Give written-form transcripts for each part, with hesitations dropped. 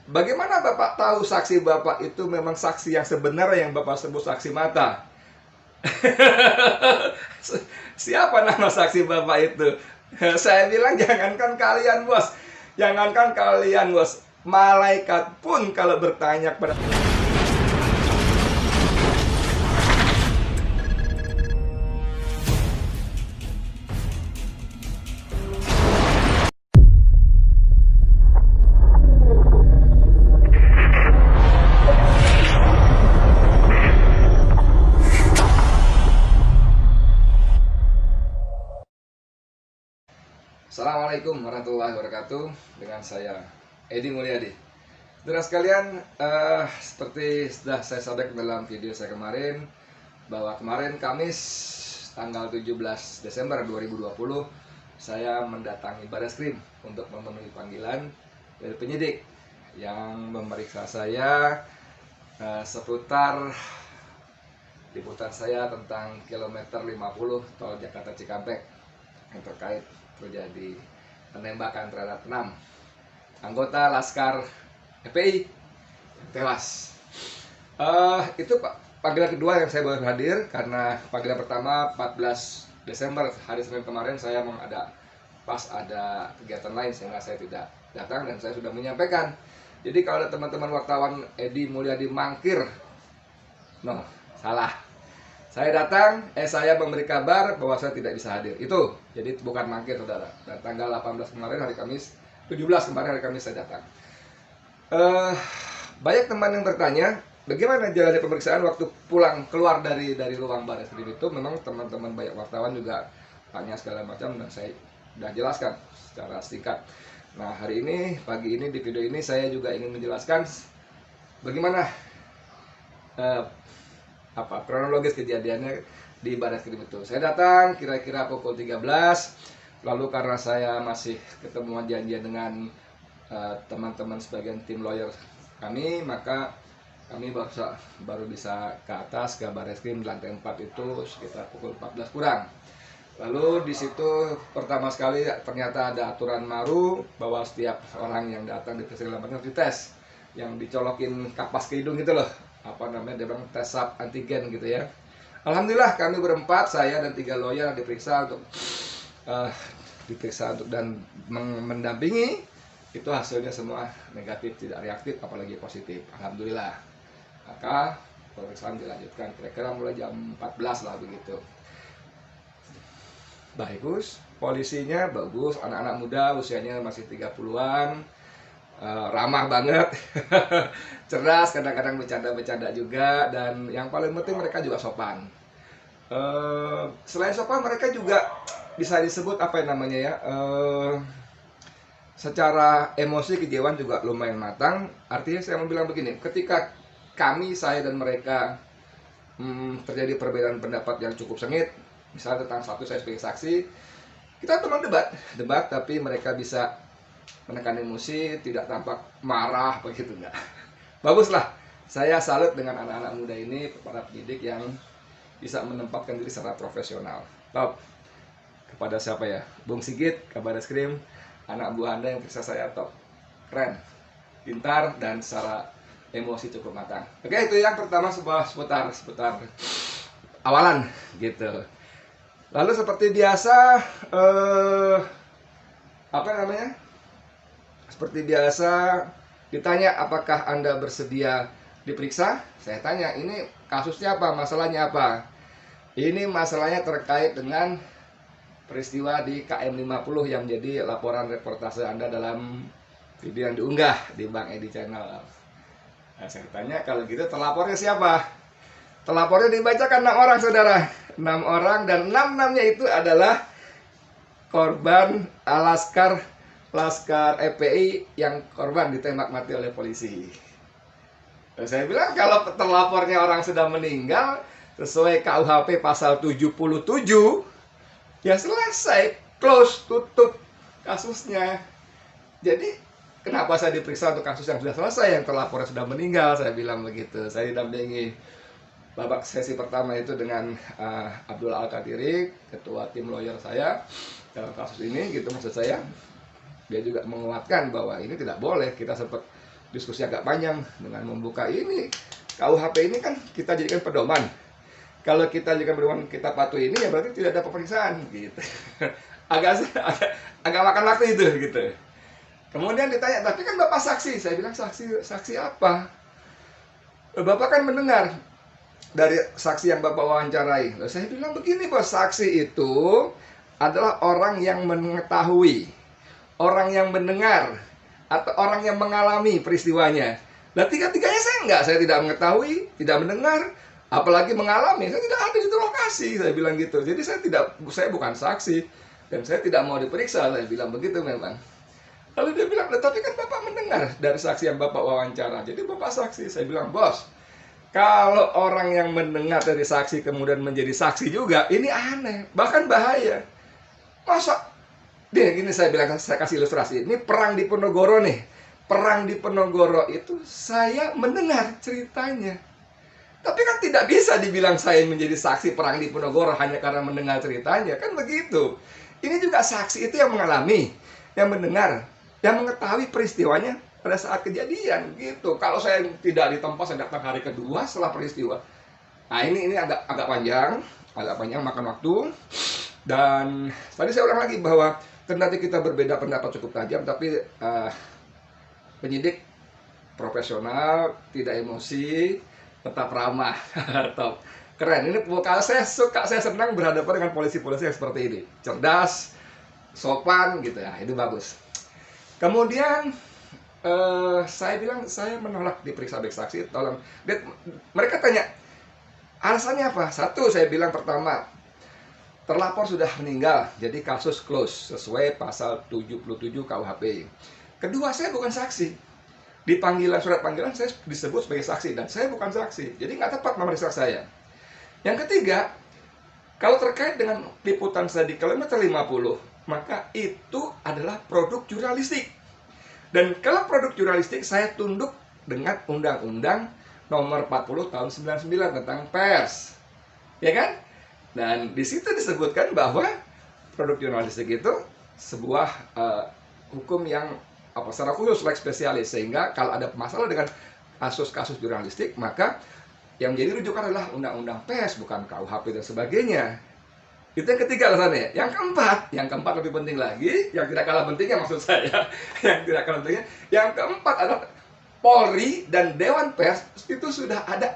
Bagaimana Bapak tahu saksi Bapak itu memang saksi yang sebenarnya yang Bapak sebut saksi mata? Siapa nama saksi Bapak itu? Saya bilang jangankan kalian bos, jangankan kalian bos, malaikat pun kalau bertanya kepada. Assalamualaikum warahmatullahi wabarakatuh. Dengan saya Edi Mulyadi. Saudara sekalian, seperti sudah saya sampaikan dalam video saya kemarin, bahwa kemarin Kamis tanggal 17 Desember 2020 saya mendatangi Bareskrim untuk memenuhi panggilan dari penyidik yang memeriksa saya seputar liputan saya tentang kilometer 50 tol Jakarta Cikampek yang terkait terjadi penembakan terhadap 6 anggota Laskar FPI yang tewas. Itu panggilan kedua yang saya baru hadir, karena panggilan pertama 14 Desember hari Senin kemarin saya ada kegiatan lain sehingga saya tidak datang, dan saya sudah menyampaikan. Jadi kalau ada teman-teman wartawan Edi Mulyadi mangkir, no, salah. Saya datang, saya memberi kabar bahwa saya tidak bisa hadir. Itu, jadi bukan mangkir saudara. Dan tanggal 18 kemarin hari Kamis, 17 kemarin hari Kamis saya datang. Banyak teman yang bertanya, bagaimana jalannya pemeriksaan waktu pulang keluar dari ruang Bareskrim itu. Memang teman-teman banyak wartawan juga tanya segala macam, dan saya sudah jelaskan secara singkat. Nah, hari ini, pagi ini, di video ini saya juga ingin menjelaskan bagaimana kronologis kejadiannya di Bareskrim itu. Saya datang kira-kira pukul 13, lalu karena saya masih ketemuan janjian dengan teman-teman sebagian tim lawyer kami, maka kami baru bisa ke atas ke Bareskrim lantai 4 itu sekitar pukul 14 kurang. Lalu di situ pertama sekali ternyata ada aturan baru bahwa setiap orang yang datang di Bareskrim harus dites, yang dicolokin kapas ke hidung gitu loh, dia bilang tes swab antigen gitu ya. Alhamdulillah kami berempat, saya dan 3 lawyer diperiksa untuk dan mendampingi. Itu hasilnya semua negatif, tidak reaktif apalagi positif. Alhamdulillah. Maka pemeriksaan dilanjutkan kira-kira mulai jam 14 lah begitu. Bagus, polisinya bagus, anak-anak muda usianya masih 30-an. Ramah banget, cerdas, kadang-kadang bercanda-bercanda juga, dan yang paling penting mereka juga sopan. Selain sopan, mereka juga bisa disebut secara emosi kejiwaan juga lumayan matang. Artinya saya mau bilang begini, ketika saya dan mereka terjadi perbedaan pendapat yang cukup sengit, misalnya tentang satu, saya sebagai saksi, kita teman debat, tapi mereka bisa menekan emosi, tidak tampak marah begitu, enggak. Baguslah, saya salut dengan anak-anak muda ini, para penyidik yang bisa menempatkan diri secara profesional. Top. Kepada siapa ya? Bung Sigit, Kabar Eskrim, anak buah Anda yang periksa saya top. Keren, pintar, dan secara emosi cukup matang. Oke, itu yang pertama, seputar awalan gitu. Lalu seperti biasa, seperti biasa ditanya apakah Anda bersedia diperiksa. Saya tanya, ini kasusnya apa, masalahnya apa? Ini masalahnya terkait dengan peristiwa di KM 50 yang jadi laporan reportase Anda dalam video yang diunggah di Bang Edi Channel. Nah, saya tanya, kalau gitu terlapornya siapa? Terlapornya dibacakan 6 orang saudara, 6 orang, dan 6-6-nya itu adalah korban Laskar FPI yang korban ditembak mati oleh polisi. Dan saya bilang kalau terlapornya orang sudah meninggal sesuai KUHP pasal 77, ya selesai, close, tutup kasusnya. Jadi kenapa saya diperiksa untuk kasus yang sudah selesai, yang terlapornya sudah meninggal? Saya bilang begitu. Saya didampingi babak sesi pertama itu dengan Abdul Al-Qadiri, ketua tim lawyer saya dalam kasus ini gitu. Maksud saya, dia juga menguatkan bahwa ini tidak boleh. Kita sempat diskusi agak panjang dengan membuka ini. KUHP ini kan kita jadikan pedoman. Kalau kita jadikan pedoman, kita patuhi ini, ya berarti tidak ada pemeriksaan gitu. agak makan waktu itu gitu. Kemudian ditanya, tapi kan Bapak saksi. Saya bilang, saksi apa? Bapak kan mendengar dari saksi yang Bapak wawancarai. Lalu saya bilang begini, bos, saksi itu adalah orang yang mengetahui, orang yang mendengar, atau orang yang mengalami peristiwanya. Nah, tiga-tiganya saya tidak mengetahui, tidak mendengar, apalagi mengalami. Saya tidak ada di lokasi, saya bilang gitu. Jadi saya bukan saksi, dan saya tidak mau diperiksa, saya bilang begitu memang. Lalu dia bilang, tapi kan Bapak mendengar dari saksi yang Bapak wawancara, jadi Bapak saksi. Saya bilang, bos, kalau orang yang mendengar dari saksi kemudian menjadi saksi juga, ini aneh, bahkan bahaya. Masa? Dia gini, saya bilang, saya kasih ilustrasi. Ini perang di Ponorogo nih. Perang di Ponorogo itu saya mendengar ceritanya. Tapi kan tidak bisa dibilang saya menjadi saksi perang di Ponorogo hanya karena mendengar ceritanya. Kan begitu. Ini juga saksi itu yang mengalami, yang mendengar, yang mengetahui peristiwanya pada saat kejadian gitu. Kalau saya tidak di tempat, saya datang hari kedua setelah peristiwa. Nah, ini agak panjang makan waktu. Dan tadi saya ulang lagi bahwa ternyata kita berbeda pendapat cukup tajam, tapi penyidik profesional, tidak emosi, tetap ramah. Top. Keren. Ini kalau saya suka, saya senang berhadapan dengan polisi-polisi yang seperti ini. Cerdas, sopan gitu ya. Itu bagus. Kemudian saya bilang, saya menolak diperiksa sebagai saksi. Tolong. Mereka tanya, alasannya apa? Satu, saya bilang pertama, terlapor sudah meninggal, jadi kasus close sesuai pasal 77 KUHP. Kedua, saya bukan saksi. Di panggilan, surat panggilan saya disebut sebagai saksi, dan saya bukan saksi. Jadi nggak tepat memeriksa saya. Yang ketiga, kalau terkait dengan liputan saya di kilometer 50, maka itu adalah produk jurnalistik. Dan kalau produk jurnalistik, saya tunduk dengan Undang-Undang Nomor 40 Tahun 99 tentang pers. Ya kan? Dan di situ disebutkan bahwa produk jurnalistik itu sebuah hukum yang secara khusus lex spesialis, sehingga kalau ada masalah dengan kasus-kasus jurnalistik, maka yang menjadi rujukan adalah Undang-Undang Pers, bukan KUHP dan sebagainya. Itu yang ketiga alasannya. Yang keempat lebih penting lagi, yang tidak kalah pentingnya maksud saya, yang keempat adalah Polri dan Dewan Pers itu sudah ada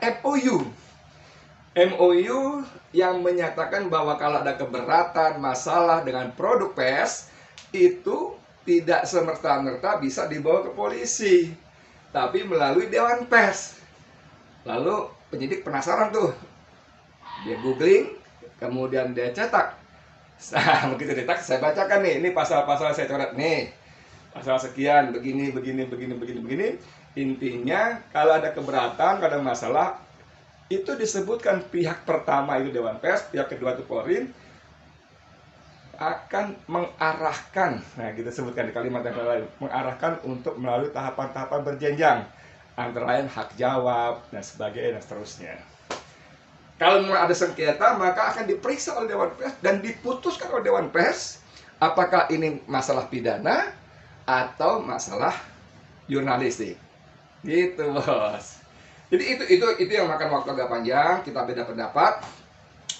MOU yang menyatakan bahwa kalau ada keberatan masalah dengan produk pers, itu tidak semerta-merta bisa dibawa ke polisi, tapi melalui Dewan Pers. Lalu penyidik penasaran tuh, dia googling, kemudian dia cetak. Nah, begitu cetak, saya bacakan nih, ini pasal-pasal saya coret nih, pasal sekian, begini. Intinya, kalau ada keberatan, kalau ada masalah, itu disebutkan pihak pertama itu Dewan Pers, pihak kedua itu Polri, akan mengarahkan, nah kita sebutkan di kalimat yang lain, mengarahkan untuk melalui tahapan-tahapan berjenjang, antara lain hak jawab dan sebagainya dan seterusnya. Kalau ada sengketa, maka akan diperiksa oleh Dewan Pers dan diputuskan oleh Dewan Pers apakah ini masalah pidana atau masalah jurnalistik. Gitu, bos. Jadi itu yang makan waktu agak panjang, kita beda pendapat,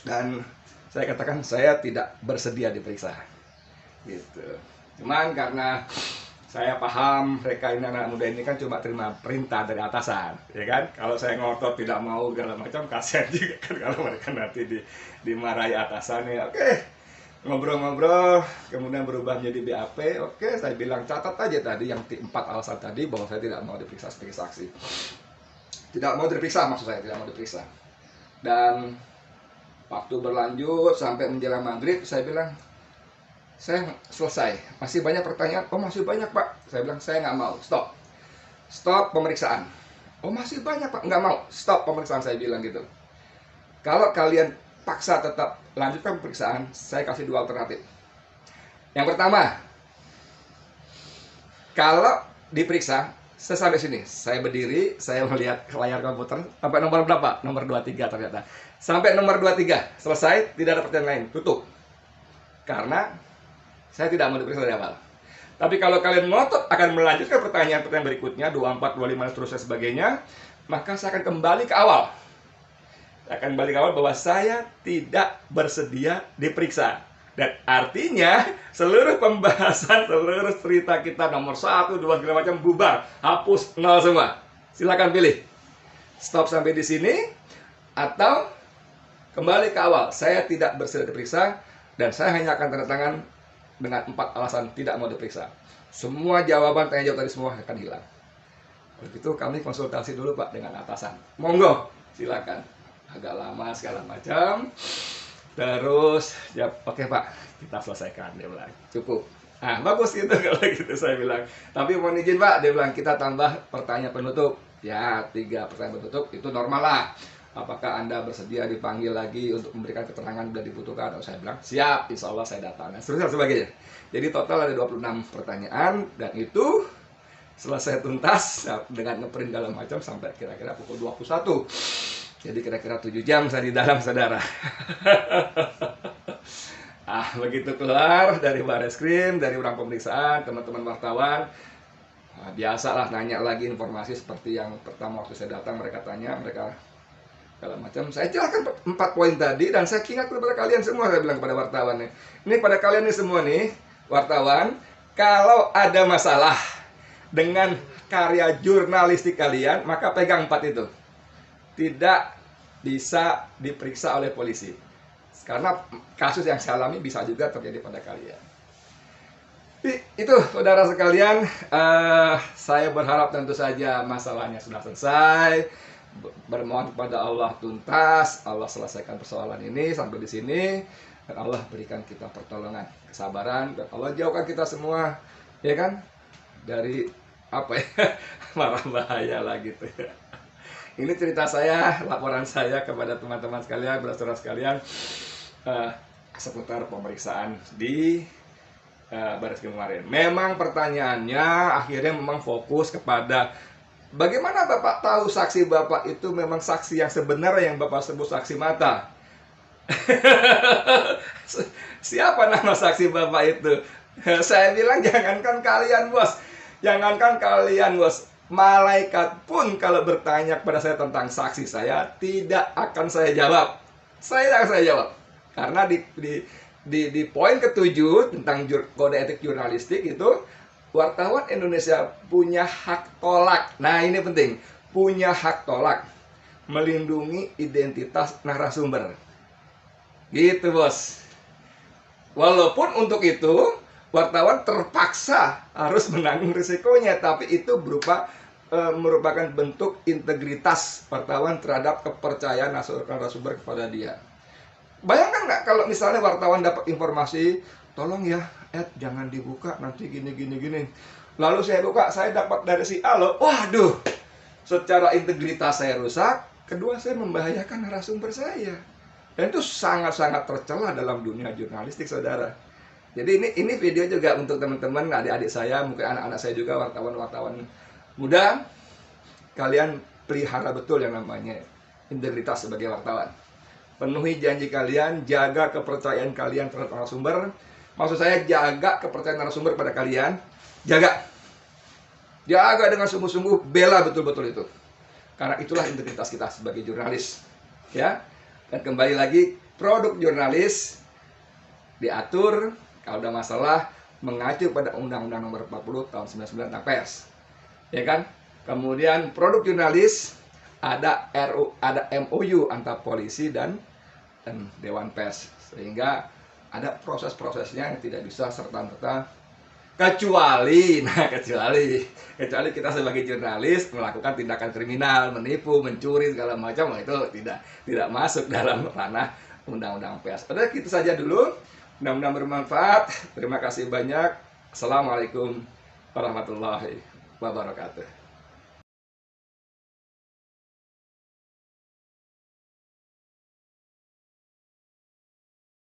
dan saya katakan saya tidak bersedia diperiksa. Gitu. Cuman karena saya paham mereka ini anak muda ini kan cuma terima perintah dari atasan, ya kan? Kalau saya ngotot tidak mau segala macam, kasihan juga kan kalau mereka nanti dimarahi atasannya. Oke, ngobrol-ngobrol, kemudian berubah menjadi BAP. Oke, saya bilang catat aja tadi yang 4 alasan tadi bahwa saya tidak mau diperiksa sebagai saksi. Tidak mau diperiksa, maksud saya tidak mau diperiksa. Dan waktu berlanjut sampai menjelang maghrib, saya bilang, saya selesai. Masih banyak pertanyaan. Oh, masih banyak, Pak. Saya bilang, saya nggak mau. Stop pemeriksaan. Oh, masih banyak, Pak. Nggak mau. Stop pemeriksaan, saya bilang gitu. Kalau kalian paksa tetap lanjutkan pemeriksaan, saya kasih 2 alternatif. Yang pertama, kalau diperiksa, saya sampai sini, saya berdiri, saya melihat layar komputer, sampai nomor berapa? Nomor 23 ternyata. Sampai nomor 23, selesai, tidak ada pertanyaan lain, tutup. Karena saya tidak mau diperiksa dari awal. Tapi kalau kalian ngotot akan melanjutkan pertanyaan-pertanyaan berikutnya, 24, 25, dan seterusnya sebagainya, maka saya akan kembali ke awal. Saya akan kembali ke awal bahwa saya tidak bersedia diperiksa. Dan artinya, seluruh pembahasan, seluruh cerita kita nomor 1, 2, segala macam bubar. Hapus, nol semua. Silakan pilih. Stop sampai di sini, atau kembali ke awal. Saya tidak bersedia diperiksa, dan saya hanya akan tanda tangan dengan 4 alasan tidak mau diperiksa. Semua jawaban tanya jawab tadi semua akan hilang. Kalau gitu kami konsultasi dulu Pak dengan atasan. Monggo, silakan. Agak lama segala macam. Terus ya oke Pak, kita selesaikan, dia bilang. Cukup. Ah, bagus gitu kalau gitu saya bilang. Tapi mohon izin Pak, dia bilang kita tambah pertanyaan penutup. Ya, 3 pertanyaan penutup itu normal lah. Apakah Anda bersedia dipanggil lagi untuk memberikan keterangan bila dibutuhkan? Atau saya bilang, siap, insya Allah saya datang. Dan seterusnya sebagainya. Jadi total ada 26 pertanyaan, dan itu selesai tuntas dengan ngeprint segala macam sampai kira-kira pukul 21. Jadi kira-kira 7 jam saya di dalam, saudara. Begitu keluar dari Bareskrim, dari ruang pemeriksaan, teman-teman wartawan, biasalah nanya lagi informasi seperti yang pertama waktu saya datang, mereka tanya, mereka segala macam. Saya jelaskan 4 poin tadi, dan saya ingat kepada kalian semua, saya bilang kepada wartawan nih. Ini pada kalian nih semua nih, wartawan, kalau ada masalah dengan karya jurnalistik kalian, maka pegang 4 itu. Tidak bisa diperiksa oleh polisi. Karena kasus yang saya alami bisa juga terjadi pada kalian. Itu saudara sekalian, saya berharap tentu saja masalahnya sudah selesai. Bermohon kepada Allah tuntas, Allah selesaikan persoalan ini sampai di sini, dan Allah berikan kita pertolongan, kesabaran, dan Allah jauhkan kita semua, ya kan, dari apa ya, marah bahaya lah gitu ya. Ini cerita saya, laporan saya kepada teman-teman sekalian, saudara sekalian, seputar pemeriksaan di Bareskrim kemarin. Memang pertanyaannya akhirnya memang fokus kepada bagaimana Bapak tahu saksi Bapak itu memang saksi yang sebenarnya, yang Bapak sebut saksi mata. Siapa nama saksi Bapak itu? Saya bilang jangankan kalian bos, jangankan kalian bos, malaikat pun kalau bertanya kepada saya tentang saksi saya, tidak akan saya jawab. Saya tidak akan saya jawab. Karena di poin ke-7 tentang kode etik jurnalistik itu, wartawan Indonesia punya hak tolak. Nah, ini penting. Punya hak tolak. Melindungi identitas narasumber. Gitu, bos. Walaupun untuk itu, wartawan terpaksa harus menanggung risikonya. Tapi itu merupakan bentuk integritas wartawan terhadap kepercayaan narasumber kepada dia. Bayangkan nggak kalau misalnya wartawan dapat informasi, tolong ya, jangan dibuka nanti gini. Lalu saya buka, saya dapat dari si A loh. Waduh, secara integritas saya rusak. Kedua, saya membahayakan narasumber saya. Dan itu sangat-sangat tercela dalam dunia jurnalistik, saudara. Jadi ini video juga untuk teman-teman, adik-adik saya, mungkin anak-anak saya juga, wartawan-wartawan muda. Kalian pelihara betul yang namanya integritas sebagai wartawan. Penuhi janji kalian, jaga kepercayaan kalian terhadap narasumber. Maksud saya jaga kepercayaan narasumber pada kalian. Jaga dengan sungguh-sungguh, bela betul-betul itu. Karena itulah integritas kita sebagai jurnalis. Ya. Dan kembali lagi, produk jurnalis diatur kalau ada masalah mengacu pada Undang-Undang Nomor 40 Tahun 99 tentang pers. Ya kan? Kemudian produk jurnalis ada MOU antara polisi dan Dewan Pers, sehingga ada proses-prosesnya yang tidak bisa serta-merta, kecuali kita sebagai jurnalis melakukan tindakan kriminal, menipu, mencuri segala macam, itu tidak masuk dalam ranah Undang-Undang Pers. Udah gitu saja dulu, mudah-mudahan bermanfaat. Terima kasih banyak. Assalamualaikum warahmatullahi wabarakatuh.